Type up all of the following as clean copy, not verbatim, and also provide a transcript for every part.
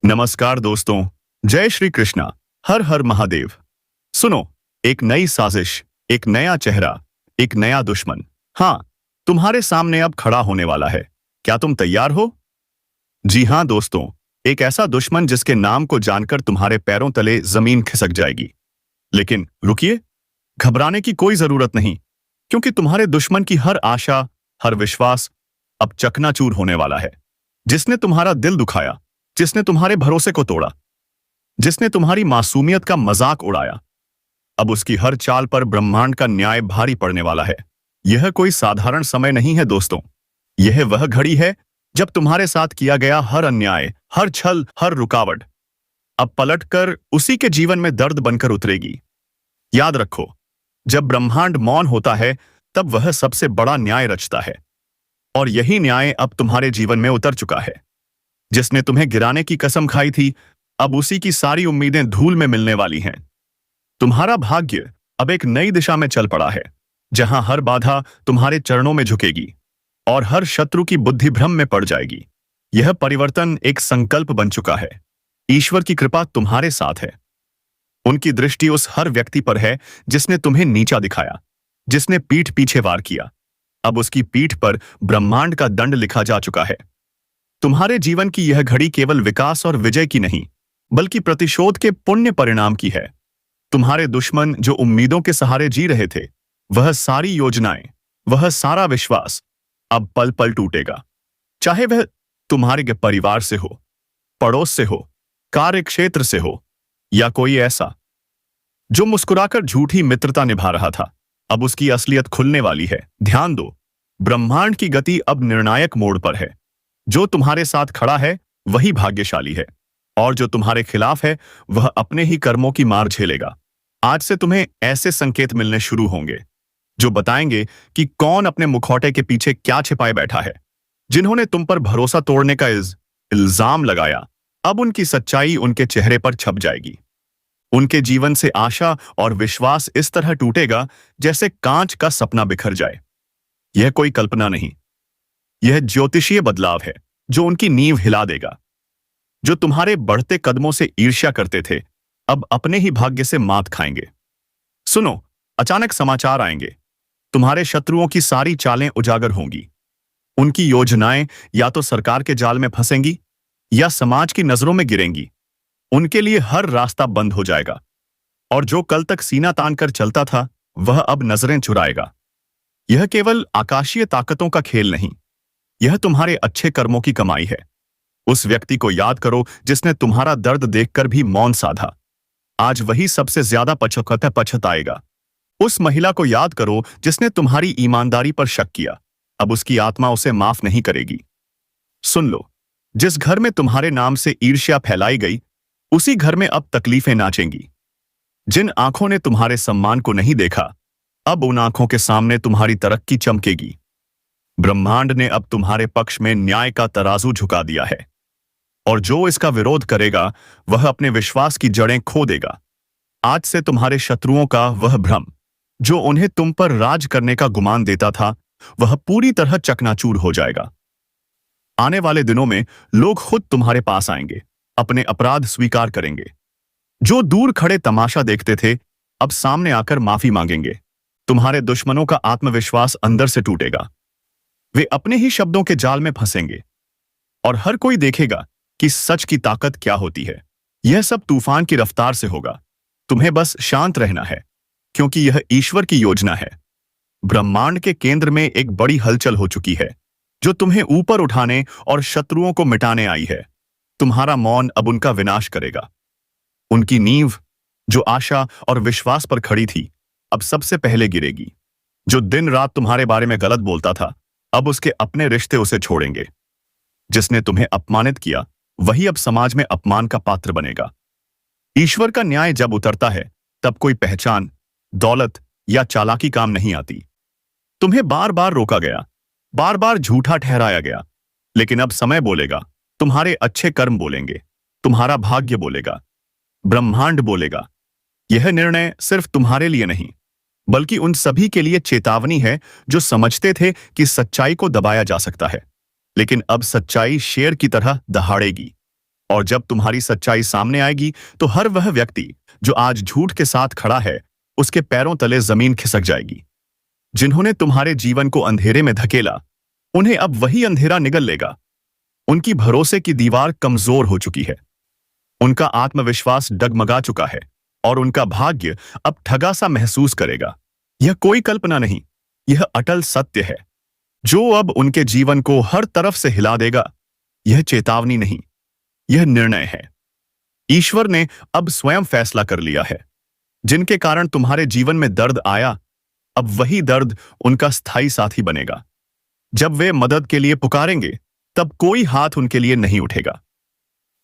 नमस्कार दोस्तों। जय श्री कृष्णा। हर हर महादेव। सुनो, एक नई साजिश, एक नया चेहरा, एक नया दुश्मन। हाँ, तुम्हारे सामने अब खड़ा होने वाला है। क्या तुम तैयार हो? जी हाँ दोस्तों, एक ऐसा दुश्मन जिसके नाम को जानकर तुम्हारे पैरों तले जमीन खिसक जाएगी। लेकिन रुकिए, घबराने की कोई जरूरत नहीं, क्योंकि तुम्हारे दुश्मन की हर आशा, हर विश्वास अब चकनाचूर होने वाला है। जिसने तुम्हारा दिल दुखाया, जिसने तुम्हारे भरोसे को तोड़ा, जिसने तुम्हारी मासूमियत का मजाक उड़ाया, अब उसकी हर चाल पर ब्रह्मांड का न्याय भारी पड़ने वाला है। यह कोई साधारण समय नहीं है दोस्तों। यह वह घड़ी है जब तुम्हारे साथ किया गया हर अन्याय, हर छल, हर रुकावट अब पलटकर उसी के जीवन में दर्द बनकर उतरेगी। याद रखो, जब ब्रह्मांड मौन होता है तब वह सबसे बड़ा न्याय रचता है। और यही न्याय अब तुम्हारे जीवन में उतर चुका है। जिसने तुम्हें गिराने की कसम खाई थी, अब उसी की सारी उम्मीदें धूल में मिलने वाली हैं। तुम्हारा भाग्य अब एक नई दिशा में चल पड़ा है, जहां हर बाधा तुम्हारे चरणों में झुकेगी और हर शत्रु की बुद्धि भ्रम में पड़ जाएगी। यह परिवर्तन एक संकल्प बन चुका है। ईश्वर की कृपा तुम्हारे साथ है। उनकी दृष्टि उस हर व्यक्ति पर है जिसने तुम्हें नीचा दिखाया, जिसने पीठ पीछे वार किया। अब उसकी पीठ पर ब्रह्मांड का दंड लिखा जा चुका है। तुम्हारे जीवन की यह घड़ी केवल विकास और विजय की नहीं, बल्कि प्रतिशोध के पुण्य परिणाम की है। तुम्हारे दुश्मन जो उम्मीदों के सहारे जी रहे थे, वह सारी योजनाएं, वह सारा विश्वास अब पल पल टूटेगा। चाहे वह तुम्हारे परिवार से हो, पड़ोस से हो, कार्य क्षेत्र से हो, या कोई ऐसा जो मुस्कुराकर झूठी मित्रता निभा रहा था। अब उसकी असलियत खुलने वाली है। ध्यान दो, ब्रह्मांड की गति अब निर्णायक मोड़ पर है। जो तुम्हारे साथ खड़ा है वही भाग्यशाली है, और जो तुम्हारे खिलाफ है वह अपने ही कर्मों की मार झेलेगा। आज से तुम्हें ऐसे संकेत मिलने शुरू होंगे जो बताएंगे कि कौन अपने मुखौटे के पीछे क्या छिपाए बैठा है। जिन्होंने तुम पर भरोसा तोड़ने का इल्जाम लगाया, अब उनकी सच्चाई उनके चेहरे पर छप जाएगी। उनके जीवन से आशा और विश्वास इस तरह टूटेगा जैसे कांच का सपना बिखर जाए। यह कोई कल्पना नहीं, यह ज्योतिषीय बदलाव है जो उनकी नींव हिला देगा। जो तुम्हारे बढ़ते कदमों से ईर्ष्या करते थे, अब अपने ही भाग्य से मात खाएंगे। सुनो, अचानक समाचार आएंगे। तुम्हारे शत्रुओं की सारी चालें उजागर होंगी। उनकी योजनाएं या तो सरकार के जाल में फंसेंगी या समाज की नजरों में गिरेंगी। उनके लिए हर रास्ता बंद हो जाएगा, और जो कल तक सीना तान कर चलता था वह अब नजरें चुराएगा। यह केवल आकाशीय ताकतों का खेल नहीं, यह तुम्हारे अच्छे कर्मों की कमाई है। उस व्यक्ति को याद करो जिसने तुम्हारा दर्द देखकर भी मौन साधा। आज वही सबसे ज्यादा पछताएगा। उस महिला को याद करो जिसने तुम्हारी ईमानदारी पर शक किया। अब उसकी आत्मा उसे माफ नहीं करेगी। सुन लो, जिस घर में तुम्हारे नाम से ईर्ष्या फैलाई गई, उसी घर में अब तकलीफें नाचेंगी। जिन आंखों ने तुम्हारे सम्मान को नहीं देखा, अब उन आंखों के सामने तुम्हारी तरक्की चमकेगी। ब्रह्मांड ने अब तुम्हारे पक्ष में न्याय का तराजू झुका दिया है, और जो इसका विरोध करेगा वह अपने विश्वास की जड़ें खो देगा। आज से तुम्हारे शत्रुओं का वह भ्रम जो उन्हें तुम पर राज करने का गुमान देता था, वह पूरी तरह चकनाचूर हो जाएगा। आने वाले दिनों में लोग खुद तुम्हारे पास आएंगे, अपने अपराध स्वीकार करेंगे। जो दूर खड़े तमाशा देखते थे, अब सामने आकर माफी मांगेंगे। तुम्हारे दुश्मनों का आत्मविश्वास अंदर से टूटेगा। वे अपने ही शब्दों के जाल में फंसेंगे, और हर कोई देखेगा कि सच की ताकत क्या होती है। यह सब तूफान की रफ्तार से होगा। तुम्हें बस शांत रहना है, क्योंकि यह ईश्वर की योजना है। ब्रह्मांड के केंद्र में एक बड़ी हलचल हो चुकी है, जो तुम्हें ऊपर उठाने और शत्रुओं को मिटाने आई है। तुम्हारा मौन अब उनका विनाश करेगा। उनकी नींव, जो आशा और विश्वास पर खड़ी थी, अब सबसे पहले गिरेगी। जो दिन रात तुम्हारे बारे में गलत बोलता था, अब उसके अपने रिश्ते उसे छोड़ेंगे। जिसने तुम्हें अपमानित किया, वही अब समाज में अपमान का पात्र बनेगा। ईश्वर का न्याय जब उतरता है, तब कोई पहचान, दौलत या चालाकी काम नहीं आती। तुम्हें बार बार रोका गया, बार बार झूठा ठहराया गया, लेकिन अब समय बोलेगा। तुम्हारे अच्छे कर्म बोलेंगे, तुम्हारा भाग्य बोलेगा, ब्रह्मांड बोलेगा। यह निर्णय सिर्फ तुम्हारे लिए नहीं, बल्कि उन सभी के लिए चेतावनी है जो समझते थे कि सच्चाई को दबाया जा सकता है, लेकिन अब सच्चाई शेर की तरह दहाड़ेगी। और जब तुम्हारी सच्चाई सामने आएगी तो हर वह व्यक्ति जो आज झूठ के साथ खड़ा है, उसके पैरों तले जमीन खिसक जाएगी। जिन्होंने तुम्हारे जीवन को अंधेरे में धकेला, उन्हें अब वही अंधेरा निगल लेगा। उनकी भरोसे की दीवार कमजोर हो चुकी है, उनका आत्मविश्वास डगमगा चुका है और उनका भाग्य अब ठगा सा महसूस करेगा। यह कोई कल्पना नहीं, यह अटल सत्य है जो अब उनके जीवन को हर तरफ से हिला देगा। यह चेतावनी नहीं, यह निर्णय है। ईश्वर ने अब स्वयं फैसला कर लिया है। जिनके कारण तुम्हारे जीवन में दर्द आया, अब वही दर्द उनका स्थायी साथी बनेगा। जब वे मदद के लिए पुकारेंगे, तब कोई हाथ उनके लिए नहीं उठेगा।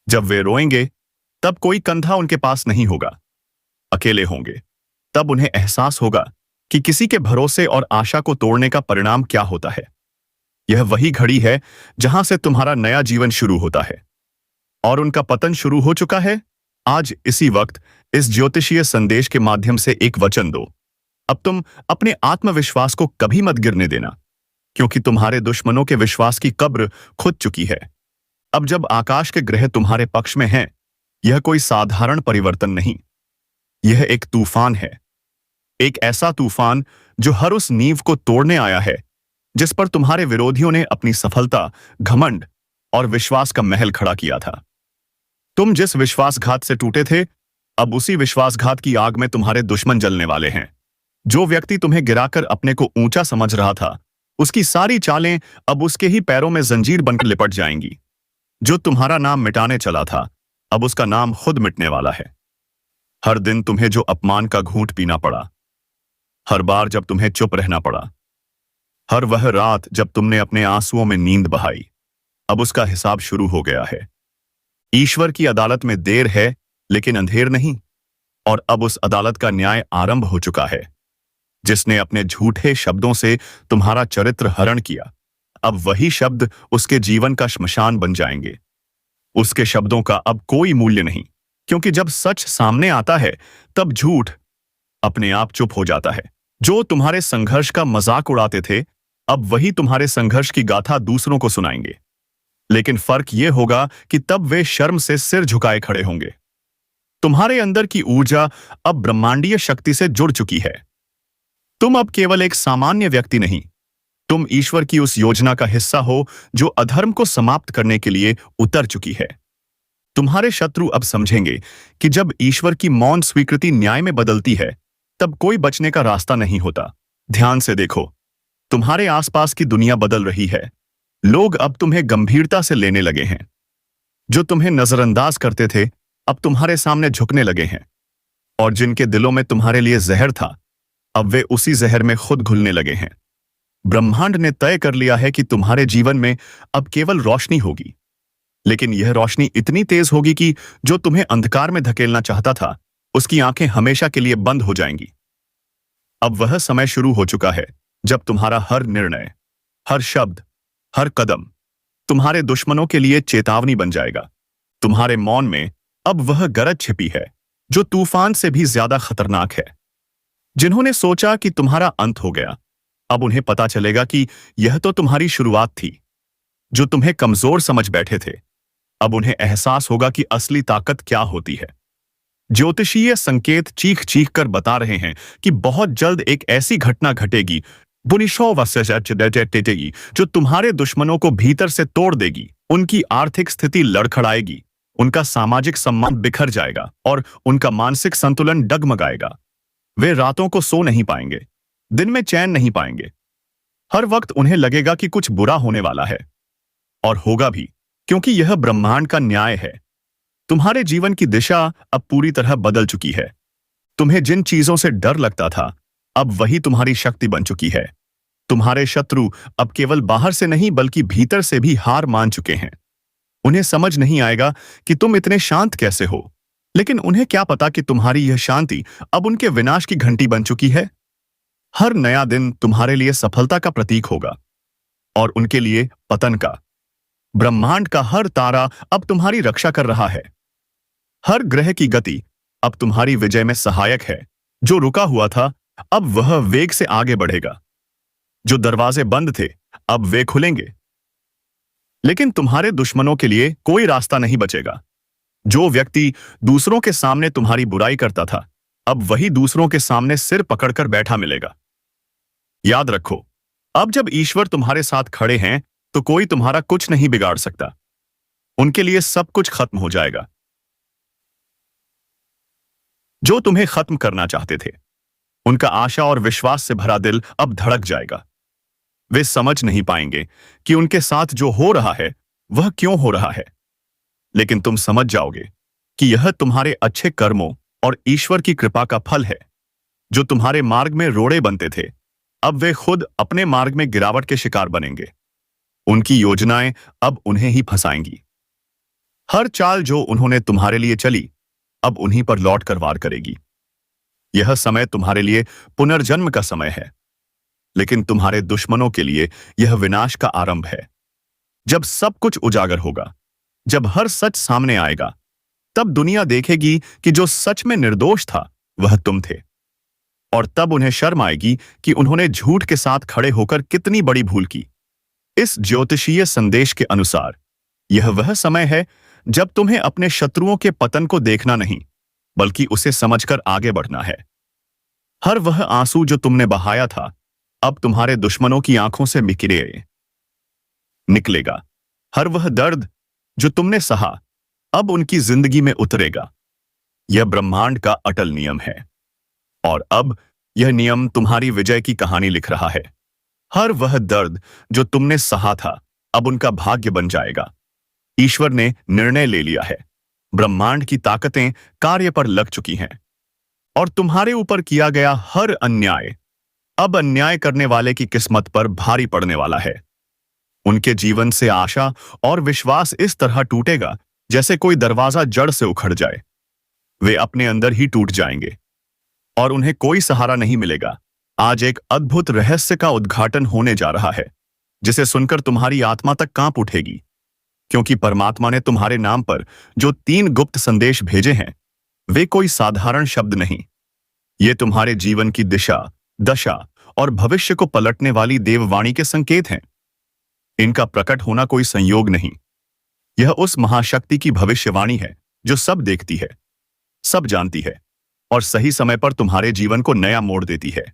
जब वे रोएंगे, तब कोई कंधा उनके पास नहीं होगा। अकेले होंगे, तब उन्हें एहसास होगा कि किसी के भरोसे और आशा को तोड़ने का परिणाम क्या होता है। यह वही घड़ी है जहां से तुम्हारा नया जीवन शुरू होता है और उनका पतन शुरू हो चुका है। आज इसी वक्त इस ज्योतिषीय संदेश के माध्यम से एक वचन दो। अब तुम अपने आत्मविश्वास को कभी मत गिरने देना, क्योंकि तुम्हारे दुश्मनों के विश्वास की कब्र खुद चुकी है। अब जब आकाश के ग्रह तुम्हारे पक्ष में हैं, यह कोई साधारण परिवर्तन नहीं, यह एक तूफान है। एक ऐसा तूफान जो हर उस नींव को तोड़ने आया है जिस पर तुम्हारे विरोधियों ने अपनी सफलता, घमंड और विश्वास का महल खड़ा किया था। तुम जिस विश्वासघात से टूटे थे, अब उसी विश्वासघात की आग में तुम्हारे दुश्मन जलने वाले हैं। जो व्यक्ति तुम्हें गिराकर अपने को ऊंचा समझ रहा था, उसकी सारी चालें अब उसके ही पैरों में जंजीर बनकर लिपट जाएंगी। जो तुम्हारा नाम मिटाने चला था, अब उसका नाम खुद मिटने वाला है। हर दिन तुम्हें जो अपमान का घूंट पीना पड़ा, हर बार जब तुम्हें चुप रहना पड़ा, हर वह रात जब तुमने अपने आंसुओं में नींद बहाई, अब उसका हिसाब शुरू हो गया है। ईश्वर की अदालत में देर है, लेकिन अंधेर नहीं। और अब उस अदालत का न्याय आरंभ हो चुका है। जिसने अपने झूठे शब्दों से तुम्हारा चरित्र हरण किया, अब वही शब्द उसके जीवन का श्मशान बन जाएंगे। उसके शब्दों का अब कोई मूल्य नहीं, क्योंकि जब सच सामने आता है, तब झूठ अपने आप चुप हो जाता है। जो तुम्हारे संघर्ष का मजाक उड़ाते थे, अब वही तुम्हारे संघर्ष की गाथा दूसरों को सुनाएंगे। लेकिन फर्क यह होगा कि तब वे शर्म से सिर झुकाए खड़े होंगे। तुम्हारे अंदर की ऊर्जा अब ब्रह्मांडीय शक्ति से जुड़ चुकी है। तुम अब केवल एक सामान्य व्यक्ति नहीं, तुम ईश्वर की उस योजना का हिस्सा हो जो अधर्म को समाप्त करने के लिए उतर चुकी है। तुम्हारे शत्रु अब समझेंगे कि जब ईश्वर की मौन स्वीकृति न्याय में बदलती है, तब कोई बचने का रास्ता नहीं होता। ध्यान से देखो, तुम्हारे आसपास की दुनिया बदल रही है। लोग अब तुम्हें गंभीरता से लेने लगे हैं। जो तुम्हें नजरअंदाज करते थे, अब तुम्हारे सामने झुकने लगे हैं। और जिनके दिलों में तुम्हारे लिए जहर था, अब वे उसी जहर में खुद घुलने लगे हैं। ब्रह्मांड ने तय कर लिया है कि तुम्हारे जीवन में अब केवल रोशनी होगी, लेकिन यह रोशनी इतनी तेज होगी कि जो तुम्हें अंधकार में धकेलना चाहता था, उसकी आंखें हमेशा के लिए बंद हो जाएंगी। अब वह समय शुरू हो चुका है जब तुम्हारा हर निर्णय, हर शब्द, हर कदम तुम्हारे दुश्मनों के लिए चेतावनी बन जाएगा। तुम्हारे मौन में अब वह गरज छिपी है जो तूफान से भी ज्यादा खतरनाक है। जिन्होंने सोचा कि तुम्हारा अंत हो गया, अब उन्हें पता चलेगा कि यह तो तुम्हारी शुरुआत थी। जो तुम्हें कमजोर समझ बैठे थे, अब उन्हें एहसास होगा कि असली ताकत क्या होती है। ज्योतिषीय संकेत चीख चीख कर बता रहे हैं कि बहुत जल्द एक ऐसी घटना घटेगी जो तुम्हारे दुश्मनों को भीतर से तोड़ देगी। उनकी आर्थिक स्थिति लड़खड़ाएगी, उनका सामाजिक सम्मान बिखर जाएगा और उनका मानसिक संतुलन डगमगाएगा। वे रातों को सो नहीं पाएंगे, दिन में चैन नहीं पाएंगे। हर वक्त उन्हें लगेगा कि कुछ बुरा होने वाला है, और होगा भी, क्योंकि यह ब्रह्मांड का न्याय है। तुम्हारे जीवन की दिशा अब पूरी तरह बदल चुकी है। तुम्हें जिन चीजों से डर लगता था, अब वही तुम्हारी शक्ति बन चुकी है। तुम्हारे शत्रु अब केवल बाहर से नहीं बल्कि भीतर से भी हार मान चुके हैं। उन्हें समझ नहीं आएगा कि तुम इतने शांत कैसे हो, लेकिन उन्हें क्या पता कि तुम्हारी यह शांति अब उनके विनाश की घंटी बन चुकी है। हर नया दिन तुम्हारे लिए सफलता का प्रतीक होगा और उनके लिए पतन का। ब्रह्मांड का हर तारा अब तुम्हारी रक्षा कर रहा है। हर ग्रह की गति अब तुम्हारी विजय में सहायक है। जो रुका हुआ था, अब वह वेग से आगे बढ़ेगा। जो दरवाजे बंद थे, अब वे खुलेंगे। लेकिन तुम्हारे दुश्मनों के लिए कोई रास्ता नहीं बचेगा। जो व्यक्ति दूसरों के सामने तुम्हारी बुराई करता था, अब वही दूसरों के सामने सिर पकड़कर बैठा मिलेगा। याद रखो, अब जब ईश्वर तुम्हारे साथ खड़े हैं, तो कोई तुम्हारा कुछ नहीं बिगाड़ सकता। उनके लिए सब कुछ खत्म हो जाएगा। जो तुम्हें खत्म करना चाहते थे, उनका आशा और विश्वास से भरा दिल अब धड़क जाएगा। वे समझ नहीं पाएंगे कि उनके साथ जो हो रहा है वह क्यों हो रहा है, लेकिन तुम समझ जाओगे कि यह तुम्हारे अच्छे कर्मों और ईश्वर की कृपा का फल है। जो तुम्हारे मार्ग में रोड़े बनते थे, अब वे खुद अपने मार्ग में गिरावट के शिकार बनेंगे। उनकी योजनाएं अब उन्हें ही फंसाएंगी। हर चाल जो उन्होंने तुम्हारे लिए चली, अब उन्हीं पर लौट कर वार करेगी। यह समय तुम्हारे लिए पुनर्जन्म का समय है, लेकिन तुम्हारे दुश्मनों के लिए यह विनाश का आरंभ है। जब सब कुछ उजागर होगा, जब हर सच सामने आएगा, तब दुनिया देखेगी कि जो सच में निर्दोष था वह तुम थे। और तब उन्हें शर्म आएगी कि उन्होंने झूठ के साथ खड़े होकर कितनी बड़ी भूल की। इस ज्योतिषीय संदेश के अनुसार यह वह समय है जब तुम्हें अपने शत्रुओं के पतन को देखना नहीं, बल्कि उसे समझकर आगे बढ़ना है। हर वह आंसू जो तुमने बहाया था, अब तुम्हारे दुश्मनों की आंखों से बिखरे निकलेगा। हर वह दर्द जो तुमने सहा, अब उनकी जिंदगी में उतरेगा। यह ब्रह्मांड का अटल नियम है, और अब यह नियम तुम्हारी विजय की कहानी लिख रहा है। हर वह दर्द जो तुमने सहा था, अब उनका भाग्य बन जाएगा। ईश्वर ने निर्णय ले लिया है। ब्रह्मांड की ताकतें कार्य पर लग चुकी हैं, और तुम्हारे ऊपर किया गया हर अन्याय अब अन्याय करने वाले की किस्मत पर भारी पड़ने वाला है। उनके जीवन से आशा और विश्वास इस तरह टूटेगा जैसे कोई दरवाजा जड़ से उखड़ जाए। वे अपने अंदर ही टूट जाएंगे और उन्हें कोई सहारा नहीं मिलेगा। आज एक अद्भुत रहस्य का उद्घाटन होने जा रहा है, जिसे सुनकर तुम्हारी आत्मा तक कांप उठेगी, क्योंकि परमात्मा ने तुम्हारे नाम पर जो 3 गुप्त संदेश भेजे हैं, वे कोई साधारण शब्द नहीं। ये तुम्हारे जीवन की दिशा, दशा और भविष्य को पलटने वाली देववाणी के संकेत हैं। इनका प्रकट होना कोई संयोग नहीं, यह उस महाशक्ति की भविष्यवाणी है जो सब देखती है, सब जानती है और सही समय पर तुम्हारे जीवन को नया मोड़ देती है।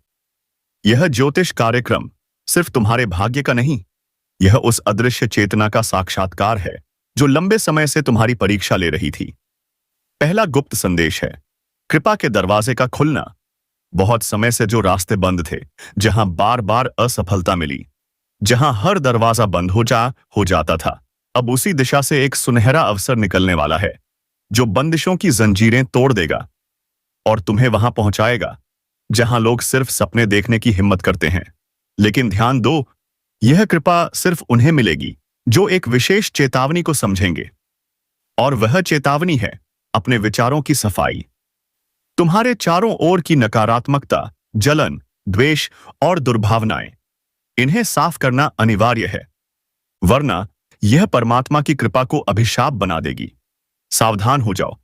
यह ज्योतिष कार्यक्रम सिर्फ तुम्हारे भाग्य का नहीं, यह उस अदृश्य चेतना का साक्षात्कार है जो लंबे समय से तुम्हारी परीक्षा ले रही थी। पहला गुप्त संदेश है कृपा के दरवाजे का खुलना। बहुत समय से जो रास्ते बंद थे, जहां बार बार असफलता मिली, जहां हर दरवाजा बंद हो जाता था, अब उसी दिशा से एक सुनहरा अवसर निकलने वाला है जो बंदिशों की जंजीरें तोड़ देगा और तुम्हें वहां पहुंचाएगा जहां लोग सिर्फ सपने देखने की हिम्मत करते हैं। लेकिन ध्यान दो, यह कृपा सिर्फ उन्हें मिलेगी जो एक विशेष चेतावनी को समझेंगे, और वह चेतावनी है अपने विचारों की सफाई। तुम्हारे चारों ओर की नकारात्मकता, जलन, द्वेष और दुर्भावनाएं, इन्हें साफ करना अनिवार्य है, वरना यह परमात्मा की कृपा को अभिशाप बना देगी। सावधान हो जाओ,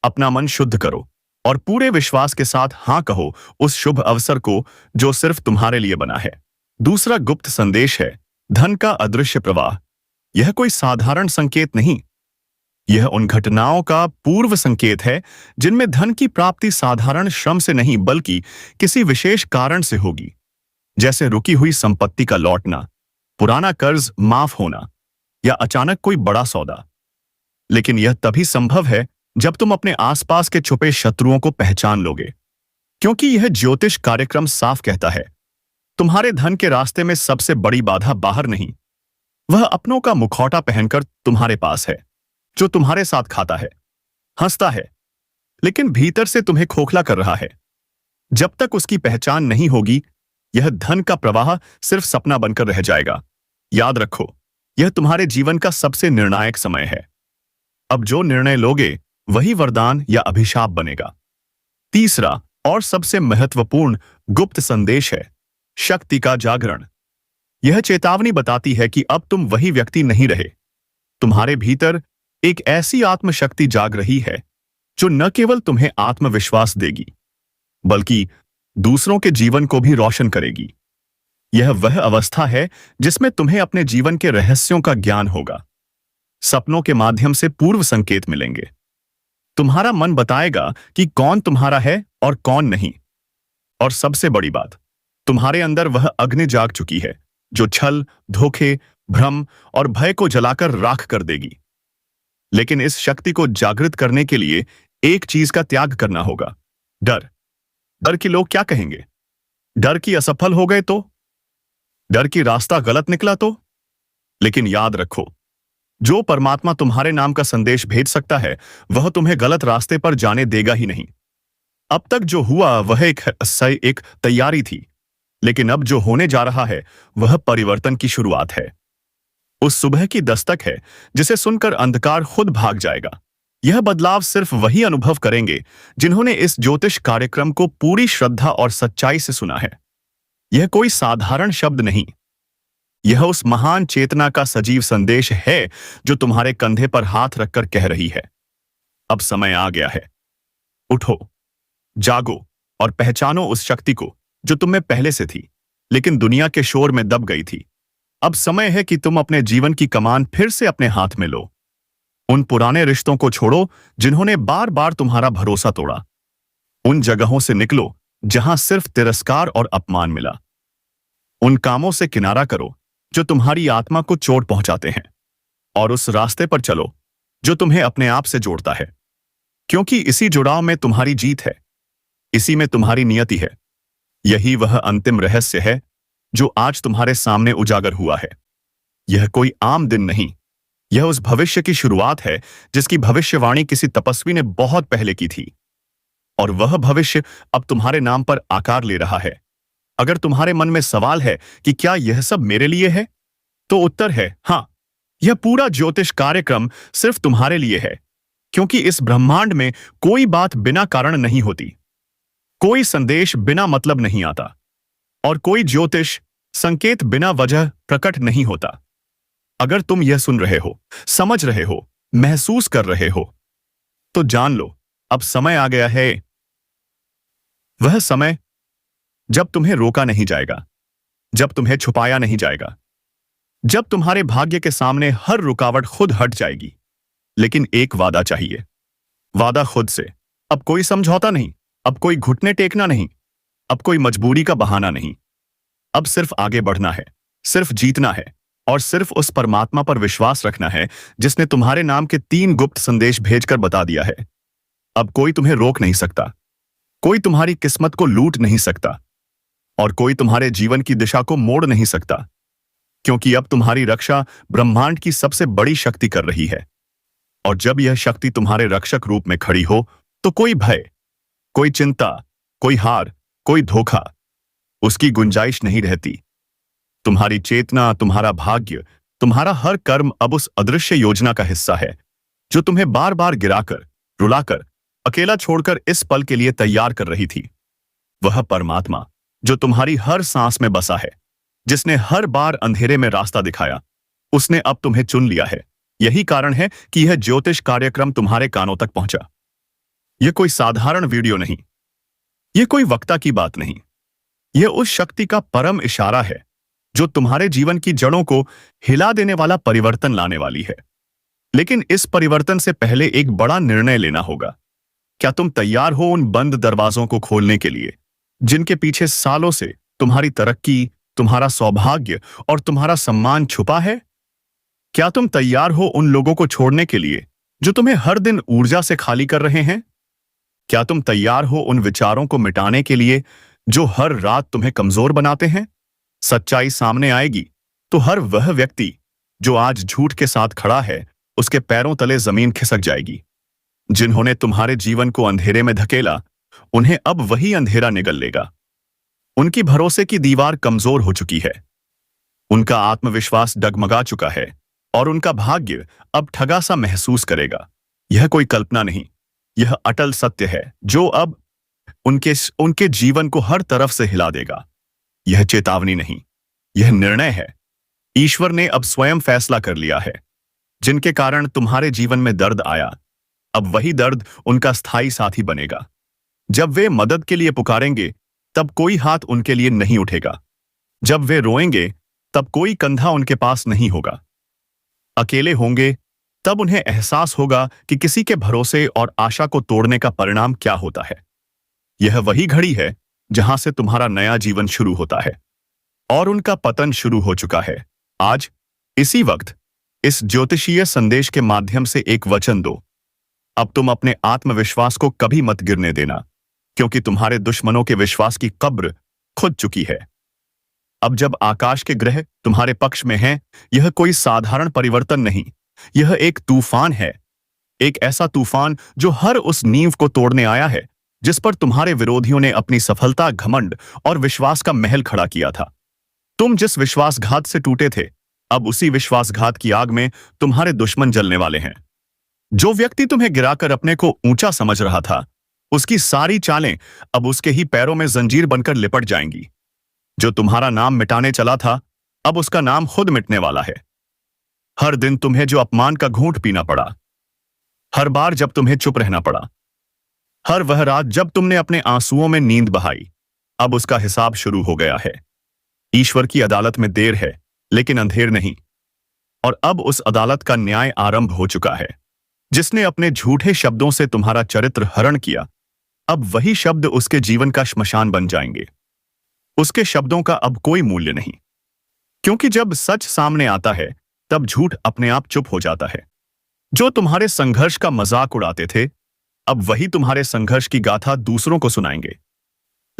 अपना मन शुद्ध करो और पूरे विश्वास के साथ हां कहो उस शुभ अवसर को जो सिर्फ तुम्हारे लिए बना है। दूसरा गुप्त संदेश है धन का अदृश्य प्रवाह। यह कोई साधारण संकेत नहीं, यह उन घटनाओं का पूर्व संकेत है जिनमें धन की प्राप्ति साधारण श्रम से नहीं बल्कि किसी विशेष कारण से होगी, जैसे रुकी हुई संपत्ति का लौटना, पुराना कर्ज माफ होना या अचानक कोई बड़ा सौदा। लेकिन यह तभी संभव है जब तुम अपने आसपास के छुपे शत्रुओं को पहचान लोगे, क्योंकि यह ज्योतिष कार्यक्रम साफ कहता है तुम्हारे धन के रास्ते में सबसे बड़ी बाधा बाहर नहीं, वह अपनों का मुखौटा पहनकर तुम्हारे पास है, जो तुम्हारे साथ खाता है, हंसता है, लेकिन भीतर से तुम्हें खोखला कर रहा है। जब तक उसकी पहचान नहीं होगी, यह धन का प्रवाह सिर्फ सपना बनकर रह जाएगा। याद रखो, यह तुम्हारे जीवन का सबसे निर्णायक समय है। अब जो निर्णय लोगे वही वरदान या अभिशाप बनेगा। तीसरा और सबसे महत्वपूर्ण गुप्त संदेश है शक्ति का जागरण। यह चेतावनी बताती है कि अब तुम वही व्यक्ति नहीं रहे। तुम्हारे भीतर एक ऐसी आत्मशक्ति जाग रही है जो न केवल तुम्हें आत्मविश्वास देगी, बल्कि दूसरों के जीवन को भी रोशन करेगी। यह वह अवस्था है जिसमें तुम्हें अपने जीवन के रहस्यों का ज्ञान होगा। सपनों के माध्यम से पूर्व संकेत मिलेंगे, तुम्हारा मन बताएगा कि कौन तुम्हारा है और कौन नहीं। और सबसे बड़ी बात, तुम्हारे अंदर वह अग्नि जाग चुकी है जो छल, धोखे, भ्रम और भय को जलाकर राख कर देगी। लेकिन इस शक्ति को जागृत करने के लिए एक चीज का त्याग करना होगा, डर। डर कि लोग क्या कहेंगे, डर कि असफल हो गए तो, डर कि रास्ता गलत निकला तो। लेकिन याद रखो, जो परमात्मा तुम्हारे नाम का संदेश भेज सकता है वह तुम्हें गलत रास्ते पर जाने देगा ही नहीं। अब तक जो हुआ वह एक तैयारी थी, लेकिन अब जो होने जा रहा है वह परिवर्तन की शुरुआत है। उस सुबह की दस्तक है जिसे सुनकर अंधकार खुद भाग जाएगा। यह बदलाव सिर्फ वही अनुभव करेंगे जिन्होंने इस ज्योतिष कार्यक्रम को पूरी श्रद्धा और सच्चाई से सुना है। यह कोई साधारण शब्द नहीं, यह उस महान चेतना का सजीव संदेश है जो तुम्हारे कंधे पर हाथ रखकर कह रही है, अब समय आ गया है। उठो, जागो और पहचानो उस शक्ति को जो तुम में पहले से थी, लेकिन दुनिया के शोर में दब गई थी। अब समय है कि तुम अपने जीवन की कमान फिर से अपने हाथ में लो। उन पुराने रिश्तों को छोड़ो जिन्होंने बार बार तुम्हारा भरोसा तोड़ा। उन जगहों से निकलो जहां सिर्फ तिरस्कार और अपमान मिला। उन कामों से किनारा करो जो तुम्हारी आत्मा को चोट पहुंचाते हैं, और उस रास्ते पर चलो जो तुम्हें अपने आप से जोड़ता है। क्योंकि इसी जुड़ाव में तुम्हारी जीत है, इसी में तुम्हारी नियति है। यही वह अंतिम रहस्य है जो आज तुम्हारे सामने उजागर हुआ है। यह कोई आम दिन नहीं, यह उस भविष्य की शुरुआत है जिसकी भविष्यवाणी किसी तपस्वी ने बहुत पहले की थी। और वह भविष्य अब तुम्हारे नाम पर आकार ले रहा है। अगर तुम्हारे मन में सवाल है कि क्या यह सब मेरे लिए है, तो उत्तर है हां। यह पूरा ज्योतिष कार्यक्रम सिर्फ तुम्हारे लिए है, क्योंकि इस ब्रह्मांड में कोई बात बिना कारण नहीं होती, कोई संदेश बिना मतलब नहीं आता, और कोई ज्योतिष संकेत बिना वजह प्रकट नहीं होता। अगर तुम यह सुन रहे हो, समझ रहे हो, महसूस कर रहे हो, तो जान लो अब समय आ गया है। वह समय जब तुम्हें रोका नहीं जाएगा, जब तुम्हें छुपाया नहीं जाएगा, जब तुम्हारे भाग्य के सामने हर रुकावट खुद हट जाएगी। लेकिन एक वादा चाहिए, वादा खुद से। अब कोई समझौता नहीं, अब कोई घुटने टेकना नहीं, अब कोई मजबूरी का बहाना नहीं। अब सिर्फ आगे बढ़ना है, सिर्फ जीतना है, और सिर्फ उस परमात्मा पर विश्वास रखना है जिसने तुम्हारे नाम के 3 गुप्त संदेश भेजकर बता दिया है। अब कोई तुम्हें रोक नहीं सकता, कोई तुम्हारी किस्मत को लूट नहीं सकता, और कोई तुम्हारे जीवन की दिशा को मोड़ नहीं सकता, क्योंकि अब तुम्हारी रक्षा ब्रह्मांड की सबसे बड़ी शक्ति कर रही है। और जब यह शक्ति तुम्हारे रक्षक रूप में खड़ी हो, तो कोई भय, कोई चिंता, कोई हार, कोई धोखा, उसकी गुंजाइश नहीं रहती। तुम्हारी चेतना, तुम्हारा भाग्य, तुम्हारा हर कर्म अब उस अदृश्य योजना का हिस्सा है जो तुम्हें बार बार गिराकर, रुलाकर, अकेला छोड़कर इस पल के लिए तैयार कर रही थी। वह परमात्मा जो तुम्हारी हर सांस में बसा है, जिसने हर बार अंधेरे में रास्ता दिखाया, उसने अब तुम्हें चुन लिया है। यही कारण है कि यह ज्योतिष कार्यक्रम तुम्हारे कानों तक पहुंचा। यह कोई साधारण वीडियो नहीं, यह कोई वक्ता की बात नहीं, यह उस शक्ति का परम इशारा है जो तुम्हारे जीवन की जड़ों को हिला देने वाला परिवर्तन लाने वाली है। लेकिन इस परिवर्तन से पहले एक बड़ा निर्णय लेना होगा। क्या तुम तैयार हो उन बंद दरवाजों को खोलने के लिए जिनके पीछे सालों से तुम्हारी तरक्की, तुम्हारा सौभाग्य और तुम्हारा सम्मान छुपा है? क्या तुम तैयार हो उन लोगों को छोड़ने के लिए जो तुम्हें हर दिन ऊर्जा से खाली कर रहे हैं? क्या तुम तैयार हो उन विचारों को मिटाने के लिए जो हर रात तुम्हें कमजोर बनाते हैं? सच्चाई सामने आएगी तो हर वह व्यक्ति जो आज झूठ के साथ खड़ा है, उसके पैरों तले जमीन खिसक जाएगी। जिन्होंने तुम्हारे जीवन को अंधेरे में धकेला, उन्हें अब वही अंधेरा निगल लेगा। उनकी भरोसे की दीवार कमजोर हो चुकी है, उनका आत्मविश्वास डगमगा चुका है, और उनका भाग्य अब ठगा सा महसूस करेगा। यह कोई कल्पना नहीं, यह अटल सत्य है जो अब उनके जीवन को हर तरफ से हिला देगा। यह चेतावनी नहीं, यह निर्णय है। ईश्वर ने अब स्वयं फैसला कर लिया है। जिनके कारण तुम्हारे जीवन में दर्द आया, अब वही दर्द उनका स्थायी साथी बनेगा। जब वे मदद के लिए पुकारेंगे, तब कोई हाथ उनके लिए नहीं उठेगा। जब वे रोएंगे, तब कोई कंधा उनके पास नहीं होगा। अकेले होंगे, तब उन्हें एहसास होगा कि किसी के भरोसे और आशा को तोड़ने का परिणाम क्या होता है। यह वही घड़ी है जहां से तुम्हारा नया जीवन शुरू होता है और उनका पतन शुरू हो चुका है। आज इसी वक्त इस ज्योतिषीय संदेश के माध्यम से एक वचन दो। अब तुम अपने आत्मविश्वास को कभी मत गिरने देना, क्योंकि तुम्हारे दुश्मनों के विश्वास की कब्र खुद चुकी है। अब जब आकाश के ग्रह तुम्हारे पक्ष में हैं, यह कोई साधारण परिवर्तन नहीं, यह एक तूफान है। एक ऐसा तूफान जो हर उस नींव को तोड़ने आया है जिस पर तुम्हारे विरोधियों ने अपनी सफलता, घमंड और विश्वास का महल खड़ा किया था। तुम जिस विश्वासघात से टूटे थे, अब उसी विश्वासघात की आग में तुम्हारे दुश्मन जलने वाले हैं। जो व्यक्ति तुम्हें गिराकर अपने को ऊंचा समझ रहा था, उसकी सारी चालें अब उसके ही पैरों में जंजीर बनकर लिपट जाएंगी। जो तुम्हारा नाम मिटाने चला था, अब उसका नाम खुद मिटने वाला है। हर दिन तुम्हें जो अपमान का घूंट पीना पड़ा, हर बार जब तुम्हें चुप रहना पड़ा, हर वह रात जब तुमने अपने आंसुओं में नींद बहाई, अब उसका हिसाब शुरू हो गया है। ईश्वर की अदालत में देर है, लेकिन अंधेर नहीं। और अब उस अदालत का न्याय आरंभ हो चुका है। जिसने अपने झूठे शब्दों से तुम्हारा चरित्र हरण किया, अब वही शब्द उसके जीवन का श्मशान बन जाएंगे। उसके शब्दों का अब कोई मूल्य नहीं, क्योंकि जब सच सामने आता है, तब झूठ अपने आप चुप हो जाता है। जो तुम्हारे संघर्ष का मजाक उड़ाते थे, अब वही तुम्हारे संघर्ष की गाथा दूसरों को सुनाएंगे।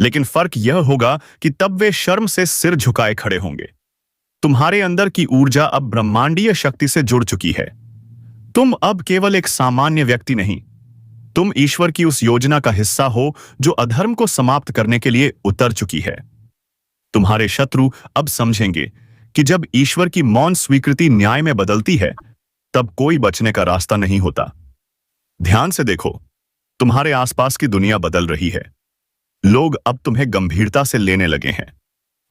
लेकिन फर्क यह होगा कि तब वे शर्म से सिर झुकाए खड़े होंगे। तुम्हारे अंदर की ऊर्जा अब ब्रह्मांडीय शक्ति से जुड़ चुकी है। तुम अब केवल एक सामान्य व्यक्ति नहीं, तुम ईश्वर की उस योजना का हिस्सा हो जो अधर्म को समाप्त करने के लिए उतर चुकी है। तुम्हारे शत्रु अब समझेंगे कि जब ईश्वर की मौन स्वीकृति न्याय में बदलती है, तब कोई बचने का रास्ता नहीं होता। ध्यान से देखो, तुम्हारे आसपास की दुनिया बदल रही है। लोग अब तुम्हें गंभीरता से लेने लगे हैं।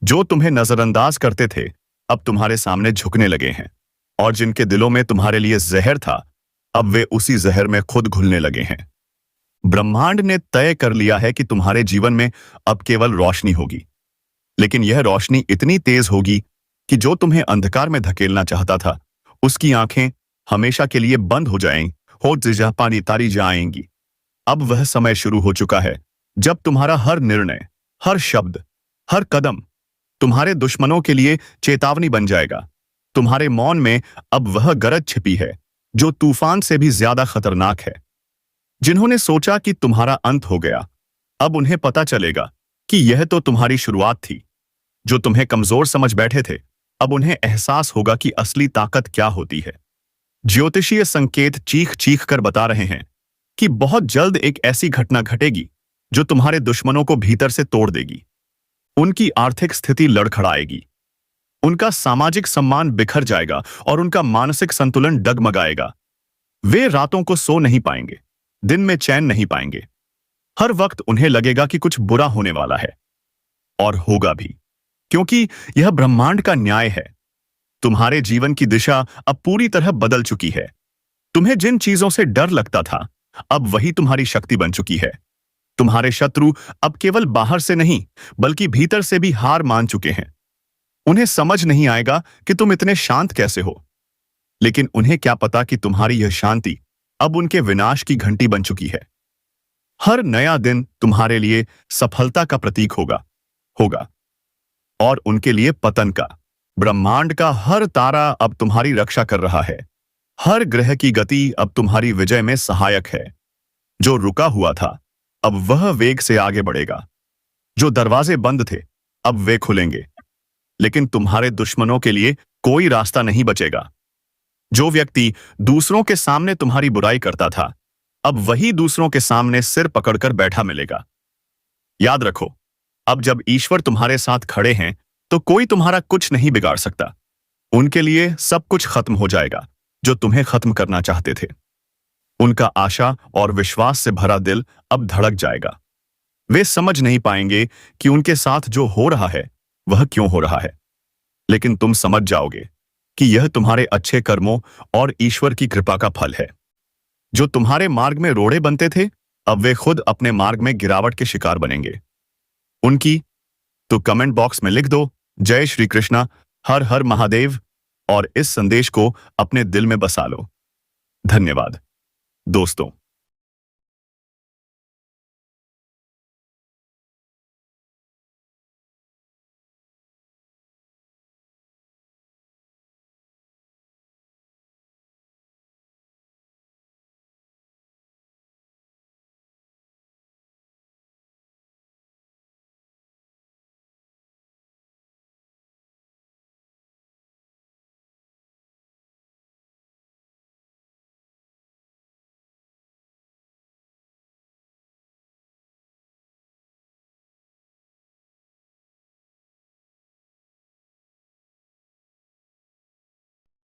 जो तुम्हें नजरअंदाज करते थे, अब तुम्हारे सामने झुकने लगे हैं। और जिनके दिलों में तुम्हारे लिए जहर था, अब वे उसी जहर में खुद घुलने लगे हैं। ब्रह्मांड ने तय कर लिया है कि तुम्हारे जीवन में अब केवल रोशनी होगी, लेकिन यह रोशनी इतनी तेज होगी कि जो तुम्हें अंधकार में धकेलना चाहता था, उसकी आंखें हमेशा के लिए बंद हो जाएंगी, हो जिजा पानी तारी जाएंगी। अब वह समय शुरू हो चुका है जब तुम्हारा हर निर्णय, हर शब्द, हर कदम तुम्हारे दुश्मनों के लिए चेतावनी बन जाएगा। तुम्हारे मौन में अब वह गरज छिपी है जो तूफान से भी ज्यादा खतरनाक है। जिन्होंने सोचा कि तुम्हारा अंत हो गया, अब उन्हें पता चलेगा कि यह तो तुम्हारी शुरुआत थी। जो तुम्हें कमजोर समझ बैठे थे, अब उन्हें एहसास होगा कि असली ताकत क्या होती है। ज्योतिषीय संकेत चीख चीख कर बता रहे हैं कि बहुत जल्द एक ऐसी घटना घटेगी जो तुम्हारे दुश्मनों को भीतर से तोड़ देगी। उनकी आर्थिक स्थिति लड़खड़ाएगी, उनका सामाजिक सम्मान बिखर जाएगा और उनका मानसिक संतुलन डगमगाएगा। वे रातों को सो नहीं पाएंगे, दिन में चैन नहीं पाएंगे। हर वक्त उन्हें लगेगा कि कुछ बुरा होने वाला है, और होगा भी, क्योंकि यह ब्रह्मांड का न्याय है। तुम्हारे जीवन की दिशा अब पूरी तरह बदल चुकी है। तुम्हें जिन चीजों से डर लगता था, अब वही तुम्हारी शक्ति बन चुकी है। तुम्हारे शत्रु अब केवल बाहर से नहीं, बल्कि भीतर से भी हार मान चुके हैं। उन्हें समझ नहीं आएगा कि तुम इतने शांत कैसे हो, लेकिन उन्हें क्या पता कि तुम्हारी यह शांति अब उनके विनाश की घंटी बन चुकी है। हर नया दिन तुम्हारे लिए सफलता का प्रतीक होगा और उनके लिए पतन का। ब्रह्मांड का हर तारा अब तुम्हारी रक्षा कर रहा है। हर ग्रह की गति अब तुम्हारी विजय में सहायक है। जो रुका हुआ था, अब वह वेग से आगे बढ़ेगा। जो दरवाजे बंद थे, अब वे खुलेंगे। लेकिन तुम्हारे दुश्मनों के लिए कोई रास्ता नहीं बचेगा। जो व्यक्ति दूसरों के सामने तुम्हारी बुराई करता था, अब वही दूसरों के सामने सिर पकड़कर बैठा मिलेगा। याद रखो, अब जब ईश्वर तुम्हारे साथ खड़े हैं, तो कोई तुम्हारा कुछ नहीं बिगाड़ सकता। उनके लिए सब कुछ खत्म हो जाएगा जो तुम्हें खत्म करना चाहते थे। उनका आशा और विश्वास से भरा दिल अब धड़क जाएगा। वे समझ नहीं पाएंगे कि उनके साथ जो हो रहा है वह क्यों हो रहा है, लेकिन तुम समझ जाओगे कि यह तुम्हारे अच्छे कर्मों और ईश्वर की कृपा का फल है। जो तुम्हारे मार्ग में रोड़े बनते थे, अब वे खुद अपने मार्ग में गिरावट के शिकार बनेंगे। उनकी तो कमेंट बॉक्स में लिख दो, जय श्री कृष्णा, हर हर महादेव, और इस संदेश को अपने दिल में बसा लो। धन्यवाद दोस्तों।